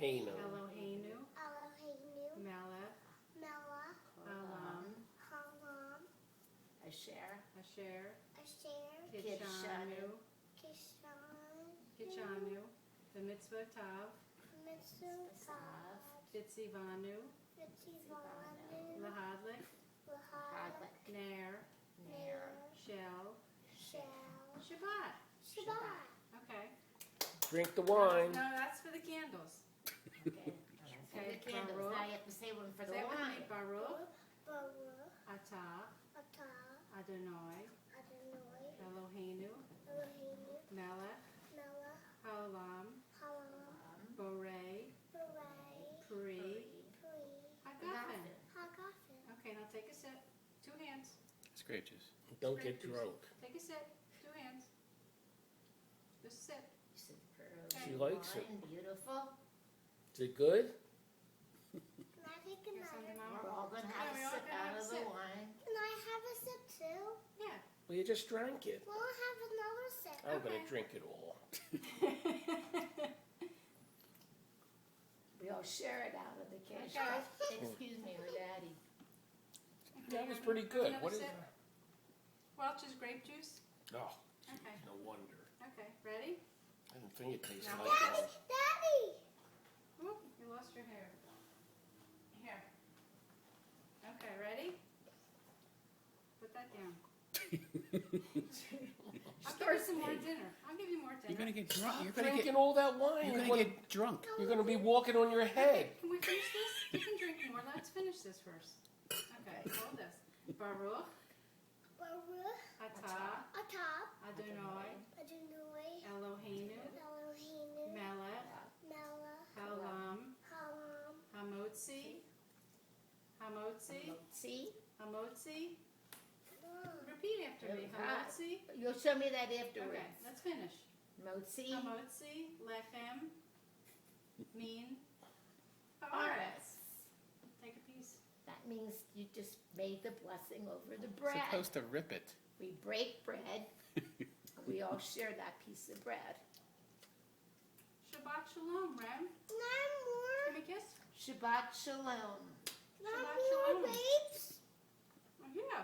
Eloheinu, Eloheinu, Melech, Melech, Halam, Halam, Asher, Asher, Asher, Kitshanu, Kishon, V'mitzvotav, Mitzvah, V'tzivanu, Vitzivanu, Lahadlik, Lahadlik, Ner, Ner, Shel, Shel, Shabbat. Shabbat. Okay. drink the wine. No, that's for the candles. okay. For Okay, the candles, Baruch. now you have to say one for the Say it with me, wine. Baruch, Baruch, Atah, Atah, Adonai, Adonai, Eloheinu, Eloheinu, Melech, Melech, Haolam, Halam, Borei, Barai, Pri, Pri, Hagafen. Hagafen. Okay, now take a sip. 2 hands. It's grape juice. Don't get drunk. Take a sip. 2 hands. Just sip. You said pearl. She likes it. Wine, beautiful. Is it good? Can I take Here's some another? to Mom. We're all gonna have Yeah, we a all sip gonna out have a of the sip. wine. Can I have a sip too? Yeah. Well, you just drank it. Will I have another sip? I'm Okay. gonna drink it all. We all share it out of the cash. Okay. Excuse me, her daddy. That was pretty good. What is it? that? Welch's grape juice. Oh, Okay. no wonder. Okay, ready? I didn't think it tasted Now- like Daddy, wine. Daddy. Oop, you lost your hair. Here. Okay, ready? Put that down. I'll give you some more dinner. I'll give you more dinner. You're gonna get drunk. You're gonna Drinking get. all that wine. You're You're gonna get drunk. gonna be walking on your head. Can we finish this? You can drink more. Let's finish this first. Okay, hold this. Baruch, Baruch, Atah, Atah, Adonai, Adonai, Eloheinu, Eloheinu, Melech, Melech, Haolam, Halam, Hamotzi, Hamotzi, See? Hamotzi. Repeat after me. Hamotzi. You'll show me that Okay, afterwards. let's finish. Motzi, Hamotzi, Lechem, Min, Haaretz. Take a piece. that means you just made the blessing over the You're bread. supposed to rip it. We break bread, and we all share that piece of bread. Shabbat Shalom, Rem. Nine more, Give me a kiss. Shabbat Shalom. nine Shabbat more, Shalom. babes. Oh, yeah.